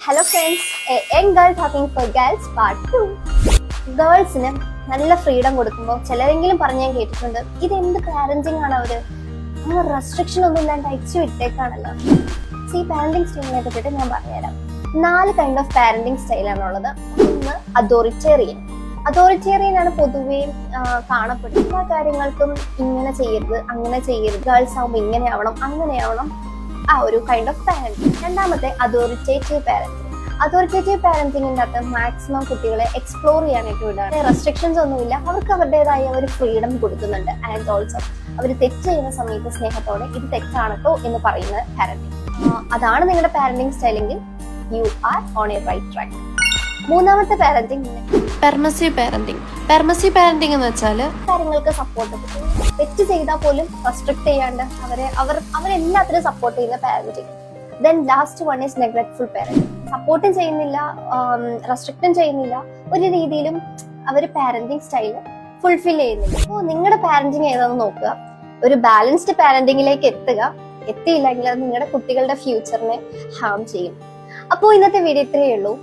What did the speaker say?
Hello friends, young girl talking for girls part 2. ഗേൾസിന് നല്ല freedom കൊടുക്കുമ്പോൾ ചിലരെങ്കിലും പറഞ്ഞ് ഞാൻ കേട്ടിട്ടുണ്ട്, ഇതെന്ത് പാരന്റിങ് ആണ് അവര് അങ്ങനെ റെസ്ട്രിക്ഷൻ ഒന്നും ഇല്ലാണ്ട് അയച്ചു വിട്ടേക്കാണല്ലോ. ഈ പാരന്റിങ് സ്റ്റൈലിനെ പറ്റിയിട്ട് ഞാൻ പറഞ്ഞുതരാം. 4 കൈൻഡ് ഓഫ് പാരന്റിങ് സ്റ്റൈലാണുള്ളത്. ഒന്ന് അതോറിറ്റേറിയൻ ആണ് പൊതുവേ കാണപ്പെടുന്നത്. എല്ലാ കാര്യങ്ങൾക്കും ഇങ്ങനെ ചെയ്യരുത്, അങ്ങനെ ചെയ്യരുത്, ഗേൾസ് ആവുമ്പോൾ ഇങ്ങനെ ആവണം, അങ്ങനെ ആവണം, ആ ഒരു കൈൻഡ് ഓഫ് പാരന്റിങ്. രണ്ടാമത്തെ അതോറിറ്റേറ്റീവ് പാരന്റിങ്ങിൻ്റെ അകത്ത് മാക്സിമം കുട്ടികളെ എക്സ്പ്ലോർ ചെയ്യാനായിട്ട് വിടാറ്. റെസ്ട്രിക്ഷൻസ് ഒന്നുമില്ല, അവർക്ക് അവരുടേതായ ഒരു ഫ്രീഡം കൊടുക്കുന്നുണ്ട്. ആൻഡ് ഓൾസോ അവർ തെറ്റ് ചെയ്യുന്ന സമയത്ത് സ്നേഹത്തോടെ ഇത് തെറ്റാണ് കേട്ടോ എന്ന് പറയുന്ന പാരന്റിങ്. അതാണ് നിങ്ങളുടെ പാരന്റിങ് സ്റ്റൈലെങ്കിൽ you are on a right track. മൂന്നാമത്തെ പാരന്റിങ് പെർമസീവ് പാരന്റിങ് എന്ന് വെച്ചാൽ കാര്യങ്ങൾക്ക് സപ്പോർട്ട് കിട്ടും. തെറ്റ് ചെയ്താൽ പോലും റെസ്ട്രിക്ട് ചെയ്യാണ്ട് അവരെല്ലാത്തിനും സപ്പോർട്ട് ചെയ്യുന്ന parenting. Then last one is neglectful parenting. സപ്പോർട്ടും ചെയ്യുന്നില്ല, റെസ്ട്രിക്റ്റും ചെയ്യുന്നില്ല, ഒരു രീതിയിലും അവർ പാരന്റിങ് സ്റ്റൈല് ഫുൾഫിൽ ചെയ്യുന്നില്ല. അപ്പോൾ നിങ്ങളുടെ പാരന്റിങ് ഏതാണെന്ന് നോക്കുക, ഒരു ബാലൻസ്ഡ് പാരന്റിങ്ങിലേക്ക് എത്തിയില്ലെങ്കിൽ അത് നിങ്ങളുടെ കുട്ടികളുടെ ഫ്യൂച്ചറിനെ ഹാം ചെയ്യും. അപ്പോൾ ഇന്നത്തെ വീഡിയോ ഇത്രയേ ഉള്ളൂ.